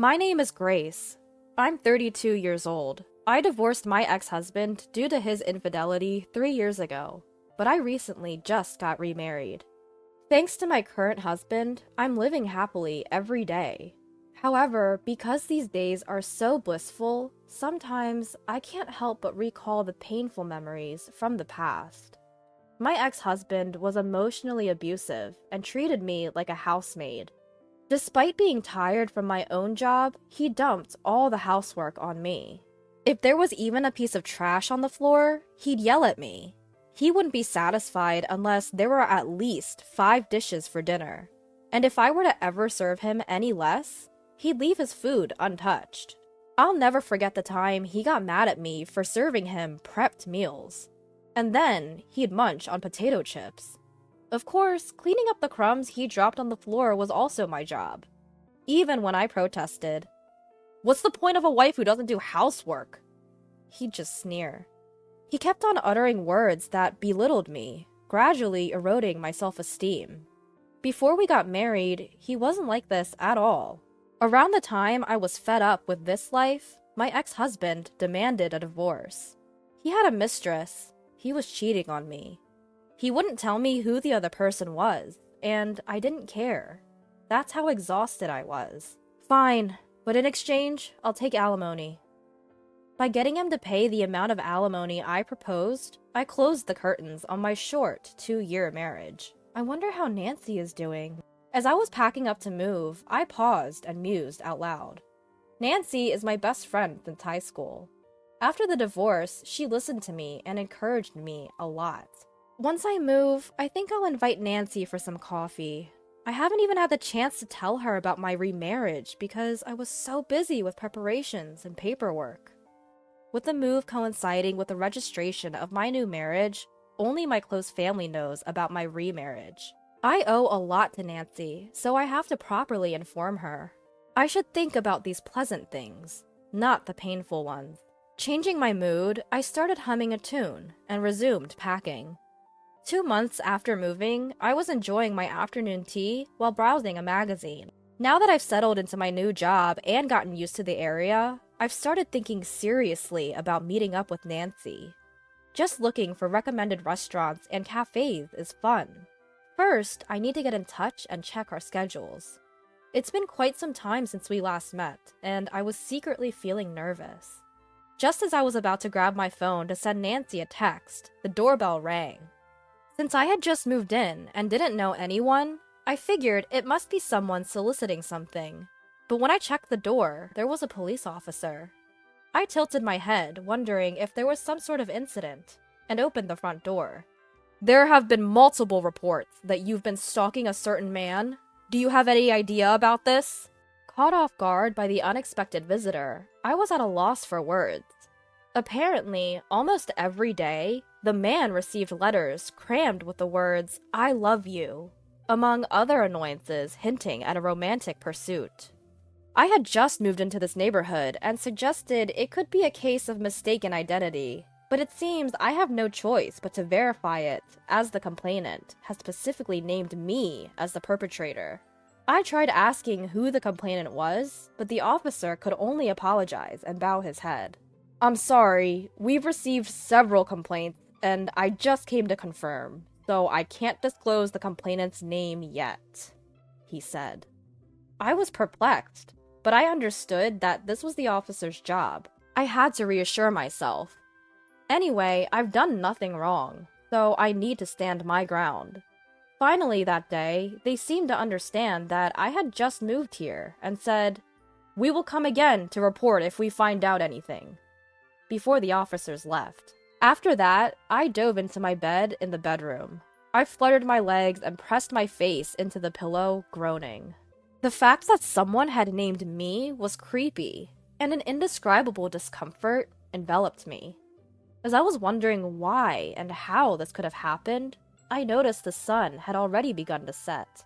My name is Grace. I'm 32 years old. I divorced my ex-husband due to his infidelity 3 years ago, but I recently just got remarried. Thanks to my current husband, I'm living happily every day. However, because these days are so blissful, sometimes I can't help but recall the painful memories from the past. My ex-husband was emotionally abusive and treated me like a housemaid. Despite being tired from my own job, he dumped all the housework on me. If there was even a piece of trash on the floor, he'd yell at me. He wouldn't be satisfied unless there were at least 5 dishes for dinner. And if I were to ever serve him any less, he'd leave his food untouched. I'll never forget the time he got mad at me for serving him prepped meals. And then he'd munch on potato chips. Of course, cleaning up the crumbs he dropped on the floor was also my job. Even when I protested, "What's the point of a wife who doesn't do housework?" He'd just sneer. He kept on uttering words that belittled me, gradually eroding my self-esteem. Before we got married, he wasn't like this at all. Around the time I was fed up with this life, my ex-husband demanded a divorce. He had a mistress. He was cheating on me. He wouldn't tell me who the other person was, and I didn't care. That's how exhausted I was. Fine, but in exchange, I'll take alimony. By getting him to pay the amount of alimony I proposed, I closed the curtains on my short 2-year marriage. I wonder how Nancy is doing. As I was packing up to move, I paused and mused out loud. Nancy is my best friend since high school. After the divorce, she listened to me and encouraged me a lot. Once I move, I think I'll invite Nancy for some coffee. I haven't even had the chance to tell her about my remarriage because I was so busy with preparations and paperwork. With the move coinciding with the registration of my new marriage, only my close family knows about my remarriage. I owe a lot to Nancy, so I have to properly inform her. I should think about these pleasant things, not the painful ones. Changing my mood, I started humming a tune and resumed packing. 2 months after moving, I was enjoying my afternoon tea while browsing a magazine. Now that I've settled into my new job and gotten used to the area, I've started thinking seriously about meeting up with Nancy. Just looking for recommended restaurants and cafes is fun. First, I need to get in touch and check our schedules. It's been quite some time since we last met, and I was secretly feeling nervous. Just as I was about to grab my phone to send Nancy a text, the doorbell rang. Since I had just moved in and didn't know anyone, I figured it must be someone soliciting something. But when I checked the door, there was a police officer. I tilted my head, wondering if there was some sort of incident, and opened the front door. "There have been multiple reports that you've been stalking a certain man. Do you have any idea about this?" Caught off guard by the unexpected visitor, I was at a loss for words. Apparently, almost every day, the man received letters crammed with the words, "I love you," among other annoyances hinting at a romantic pursuit. I had just moved into this neighborhood and suggested it could be a case of mistaken identity, but it seems I have no choice but to verify it, as the complainant has specifically named me as the perpetrator. I tried asking who the complainant was, but the officer could only apologize and bow his head. "I'm sorry, we've received several complaints, and I just came to confirm, so I can't disclose the complainant's name yet," he said. I was perplexed, but I understood that this was the officer's job. I had to reassure myself. Anyway, I've done nothing wrong, so I need to stand my ground. Finally that day, they seemed to understand that I had just moved here and said, "We will come again to report if we find out anything," before the officers left. After that, I dove into my bed in the bedroom. I fluttered my legs and pressed my face into the pillow, groaning. The fact that someone had named me was creepy, and an indescribable discomfort enveloped me. As I was wondering why and how this could have happened, I noticed the sun had already begun to set.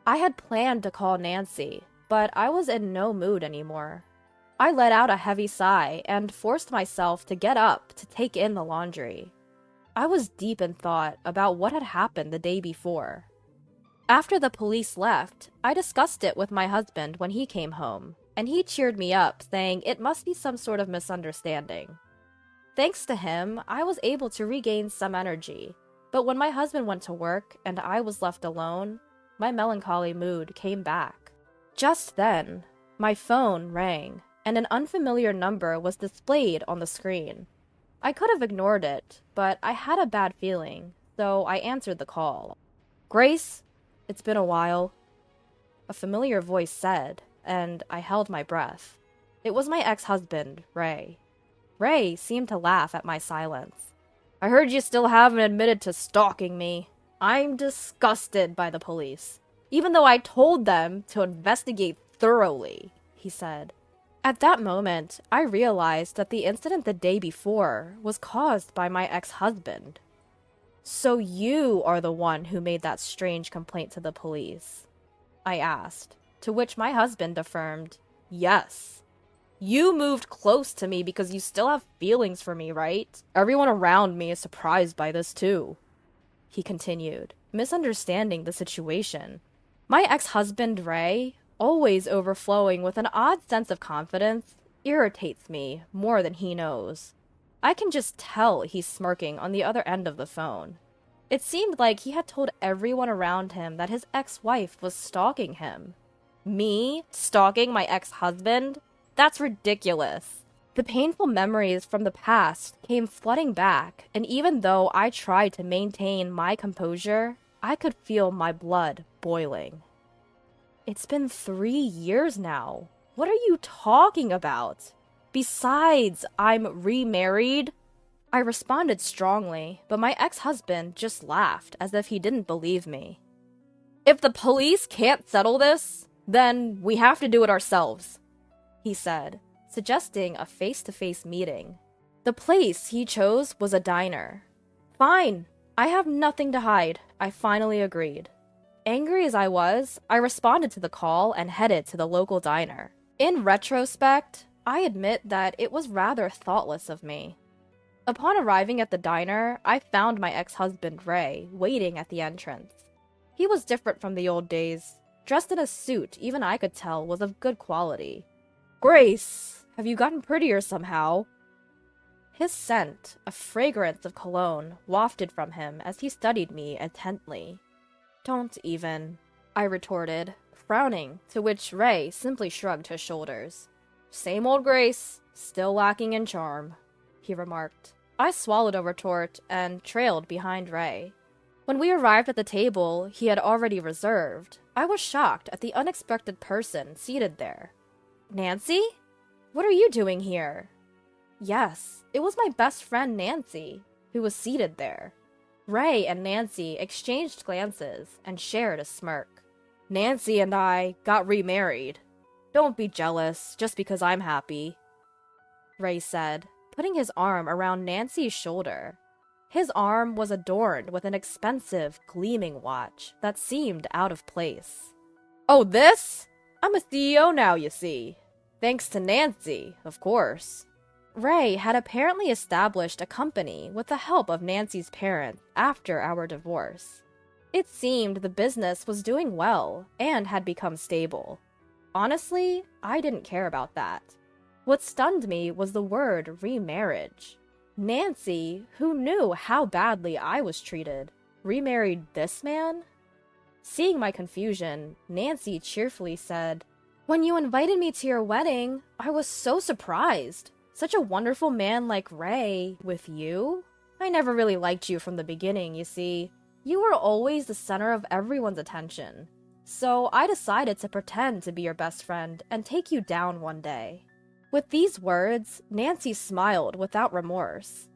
I had planned to call Nancy, but I was in no mood anymore. I let out a heavy sigh and forced myself to get up to take in the laundry. I was deep in thought about what had happened the day before. After the police left, I discussed it with my husband when he came home. and he cheered me up, saying it must be some sort of misunderstanding. Thanks to him, I was able to regain some energy, but when my husband went to work and I was left alone, my melancholy mood came back. Just then, my phone rang, and an unfamiliar number was displayed on the screen. I could have ignored it, but I had a bad feeling, so I answered the call. "Grace, it's been a while," a familiar voice said, and I held my breath. It was my ex-husband, Ray. Ray seemed to laugh at my silence. "I heard you still haven't admitted to stalking me. I'm disgusted by the police, even though I told them to investigate thoroughly," he said. At that moment, I realized that the incident the day before was caused by my ex-husband. "So you are the one who made that strange complaint to the police?" I asked, to which my husband affirmed, "Yes. You moved close to me because you still have feelings for me, right? Everyone around me is surprised by this too," he continued, misunderstanding the situation. My ex-husband, Ray, always overflowing with an odd sense of confidence, irritates me more than he knows. I can just tell he's smirking on the other end of the phone. It seemed like he had told everyone around him that his ex-wife was stalking him. Me stalking my ex-husband? That's ridiculous. The painful memories from the past came flooding back, and even though I tried to maintain my composure, I could feel my blood boiling. "It's been 3 years now. What are you talking about? Besides, I'm remarried." I responded strongly, but my ex-husband just laughed as if he didn't believe me. "If the police can't settle this, then we have to do it ourselves," he said, suggesting a face-to-face meeting. The place he chose was a diner. "Fine, I have nothing to hide," I finally agreed. Angry as I was, I responded to the call and headed to the local diner. In retrospect, I admit that it was rather thoughtless of me. Upon arriving at the diner, I found my ex-husband Ray waiting at the entrance. He was different from the old days, dressed in a suit even I could tell was of good quality. "Grace, have you gotten prettier somehow?" His scent, a fragrance of cologne, wafted from him as he studied me intently. "Don't even," I retorted, frowning, to which Ray simply shrugged his shoulders. "Same old Grace, still lacking in charm," he remarked. I swallowed a retort and trailed behind Ray. When we arrived at the table he had already reserved, I was shocked at the unexpected person seated there. "Nancy? What are you doing here?" Yes, it was my best friend Nancy, who was seated there. Ray and Nancy exchanged glances and shared a smirk. "Nancy and I got remarried. Don't be jealous just because I'm happy," Ray said, putting his arm around Nancy's shoulder. His arm was adorned with an expensive, gleaming watch that seemed out of place. "Oh, this? I'm a CEO now, you see. Thanks to Nancy, of course." Ray had apparently established a company with the help of Nancy's parents after our divorce. It seemed the business was doing well and had become stable. Honestly, I didn't care about that. What stunned me was the word remarriage. Nancy, who knew how badly I was treated, remarried this man? Seeing my confusion, Nancy cheerfully said, "When you invited me to your wedding, I was so surprised. Such a wonderful man like Ray with you? I never really liked you from the beginning, you see. You were always the center of everyone's attention. So I decided to pretend to be your best friend and take you down one day." With these words, Nancy smiled without remorse.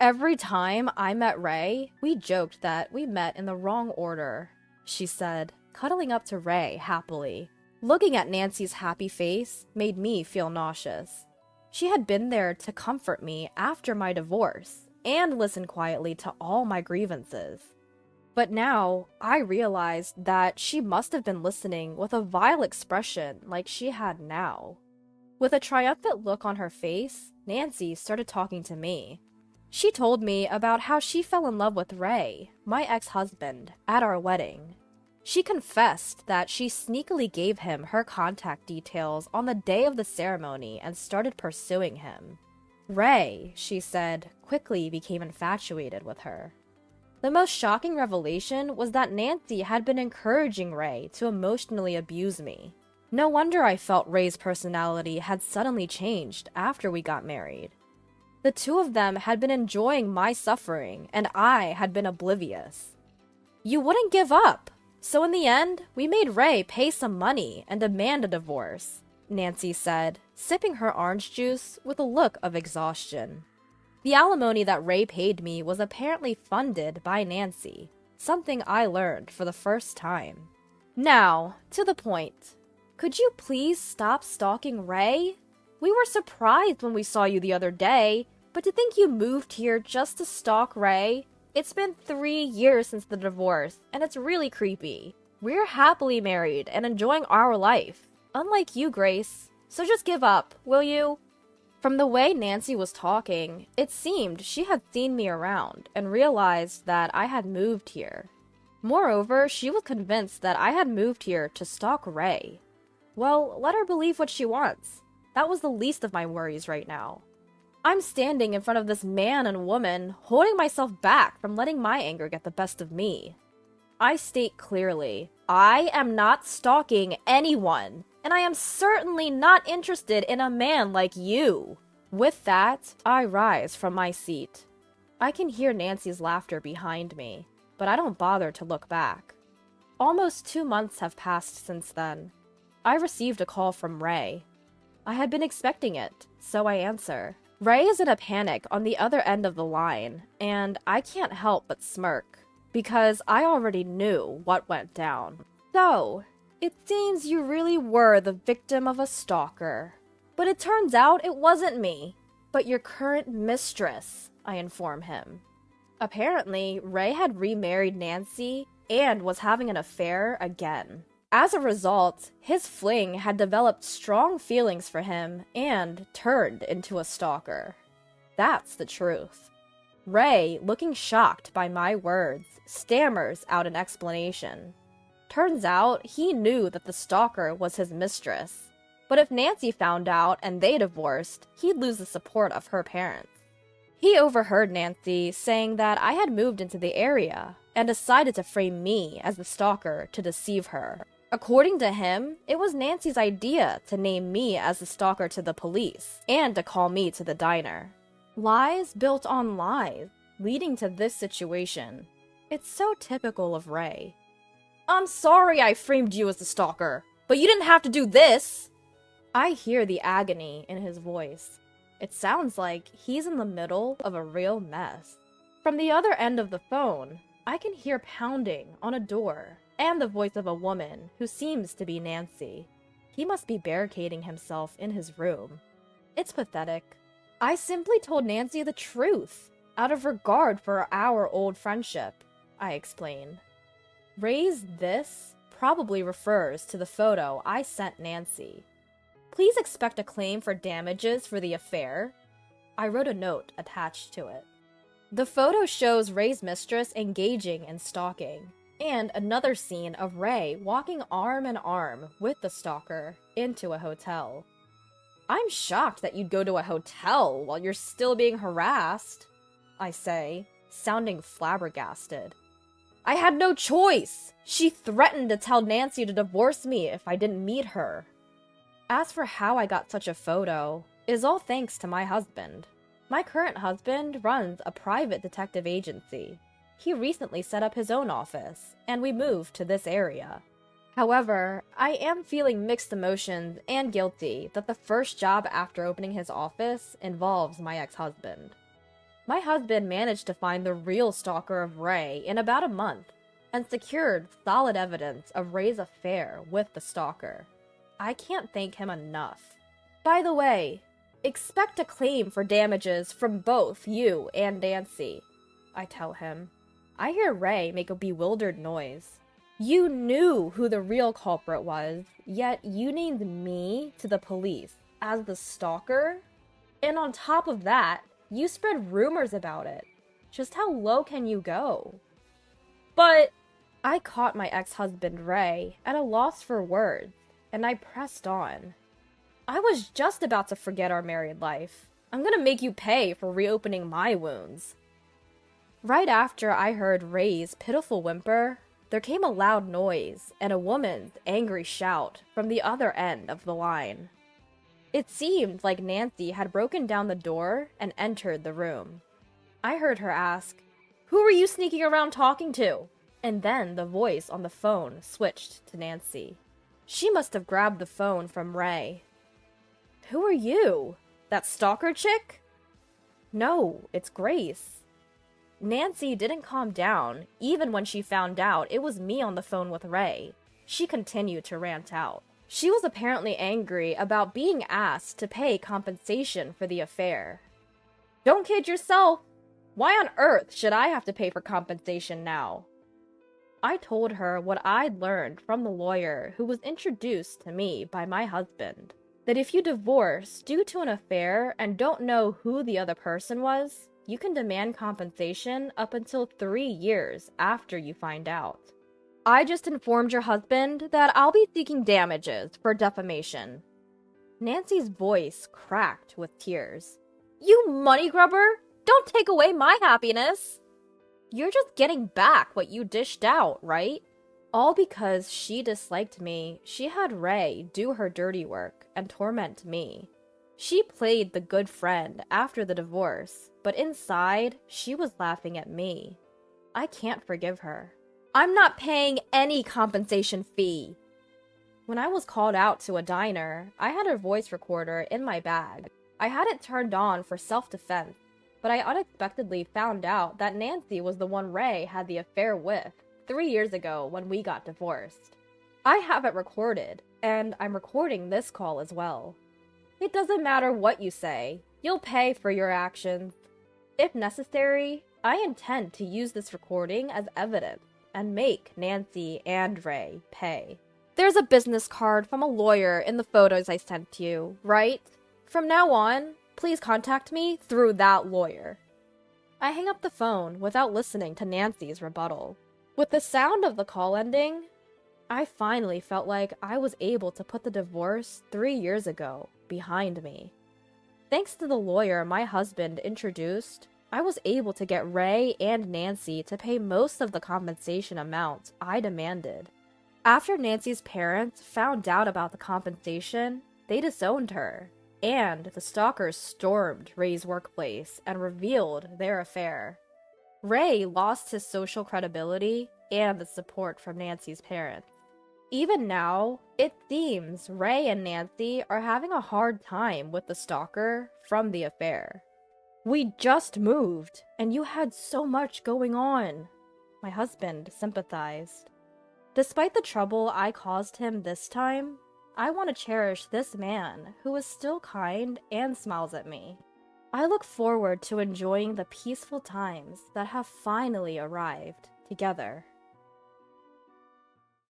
"Every time I met Ray, we joked that we met in the wrong order," she said, cuddling up to Ray happily. Looking at Nancy's happy face made me feel nauseous. She had been there to comfort me after my divorce and listen quietly to all my grievances. But now, I realized that she must have been listening with a vile expression like she had now. With a triumphant look on her face, Nancy started talking to me. She told me about how she fell in love with Ray, my ex-husband, at our wedding. She confessed that she sneakily gave him her contact details on the day of the ceremony and started pursuing him. Ray, she said, quickly became infatuated with her. The most shocking revelation was that Nancy had been encouraging Ray to emotionally abuse me. No wonder I felt Ray's personality had suddenly changed after we got married. The two of them had been enjoying my suffering, and I had been oblivious. You wouldn't give up, so in the end, we made Ray pay some money and demand a divorce, Nancy said, sipping her orange juice with a look of exhaustion. The alimony that Ray paid me was apparently funded by Nancy, something I learned for the first time. Now, to the point. Could you please stop stalking Ray? We were surprised when we saw you the other day, but to think you moved here just to stalk Ray? It's been 3 years since the divorce, and it's really creepy. We're happily married and enjoying our life, unlike you, Grace. So just give up, will you? From the way Nancy was talking, it seemed she had seen me around and realized that I had moved here. Moreover, she was convinced that I had moved here to stalk Ray. Well, let her believe what she wants. That was the least of my worries right now. I'm standing in front of this man and woman, holding myself back from letting my anger get the best of me. I state clearly, I am not stalking anyone, and I am certainly not interested in a man like you. With that, I rise from my seat. I can hear Nancy's laughter behind me, but I don't bother to look back. Almost 2 months have passed since then. I received a call from Ray. I had been expecting it, so I answer. Ray is in a panic on the other end of the line, and I can't help but smirk, because I already knew what went down. So, it seems you really were the victim of a stalker. But it turns out it wasn't me, but your current mistress, I inform him. Apparently, Ray had remarried Nancy and was having an affair again. As a result, his fling had developed strong feelings for him and turned into a stalker. That's the truth. Ray, looking shocked by my words, stammers out an explanation. Turns out he knew that the stalker was his mistress, but if Nancy found out and they divorced, he'd lose the support of her parents. He overheard Nancy saying that I had moved into the area and decided to frame me as the stalker to deceive her. According to him, it was Nancy's idea to name me as the stalker to the police and to call me to the diner. Lies built on lies, leading to this situation. It's so typical of Ray. I'm sorry I framed you as the stalker, but you didn't have to do this! I hear the agony in his voice. It sounds like he's in the middle of a real mess. From the other end of the phone, I can hear pounding on a door and the voice of a woman who seems to be Nancy. He must be barricading himself in his room. It's pathetic. I simply told Nancy the truth, out of regard for our old friendship, I explain. Ray's this probably refers to the photo I sent Nancy. Please expect a claim for damages for the affair. I wrote a note attached to it. The photo shows Ray's mistress engaging in stalking, and another scene of Ray walking arm in arm with the stalker into a hotel. I'm shocked that you'd go to a hotel while you're still being harassed, I say, sounding flabbergasted. I had no choice! She threatened to tell Nancy to divorce me if I didn't meet her. As for how I got such a photo, it is all thanks to my husband. My current husband runs a private detective agency. He recently set up his own office, and we moved to this area. However, I am feeling mixed emotions and guilty that the first job after opening his office involves my ex-husband. My husband managed to find the real stalker of Ray in about a month, and secured solid evidence of Ray's affair with the stalker. I can't thank him enough. By the way, expect a claim for damages from both you and Nancy, I tell him. I hear Ray make a bewildered noise. You knew who the real culprit was, yet you named me to the police as the stalker? And on top of that, you spread rumors about it. Just how low can you go? But I caught my ex-husband Ray at a loss for words, and I pressed on. I was just about to forget our married life. I'm gonna make you pay for reopening my wounds. Right after I heard Ray's pitiful whimper, there came a loud noise and a woman's angry shout from the other end of the line. It seemed like Nancy had broken down the door and entered the room. I heard her ask, "Who were you sneaking around talking to?" And then the voice on the phone switched to Nancy. She must have grabbed the phone from Ray. "Who are you? That stalker chick?" "No, it's Grace." Nancy didn't calm down, even when she found out it was me on the phone with Ray. She continued to rant out. She was apparently angry about being asked to pay compensation for the affair. "Don't kid yourself! Why on earth should I have to pay for compensation now?" I told her what I'd learned from the lawyer who was introduced to me by my husband. That if you divorce due to an affair and don't know who the other person was, you can demand compensation up until 3 years after you find out. "I just informed your husband that I'll be seeking damages for defamation." Nancy's voice cracked with tears. "You money grubber! Don't take away my happiness! You're just getting back what you dished out, right?" All because she disliked me, she had Ray do her dirty work and torment me. She played the good friend after the divorce, but inside, she was laughing at me. I can't forgive her. "I'm not paying any compensation fee." When I was called out to a diner, I had a voice recorder in my bag. I had it turned on for self-defense, but I unexpectedly found out that Nancy was the one Ray had the affair with 3 years ago when we got divorced. I have it recorded, and I'm recording this call as well. It doesn't matter what you say, you'll pay for your actions. If necessary, I intend to use this recording as evidence and make Nancy and Ray pay. There's a business card from a lawyer in the photos I sent you, right? From now on, please contact me through that lawyer. I hang up the phone without listening to Nancy's rebuttal. With the sound of the call ending, I finally felt like I was able to put the divorce 3 years ago behind me. Thanks to the lawyer my husband introduced, I was able to get Ray and Nancy to pay most of the compensation amount I demanded. After Nancy's parents found out about the compensation, they disowned her, and the stalkers stormed Ray's workplace and revealed their affair. Ray lost his social credibility and the support from Nancy's parents. Even now, it seems Ray and Nancy are having a hard time with the stalker from the affair. "We just moved, and you had so much going on," my husband sympathized. Despite the trouble I caused him this time, I want to cherish this man who is still kind and smiles at me. I look forward to enjoying the peaceful times that have finally arrived together.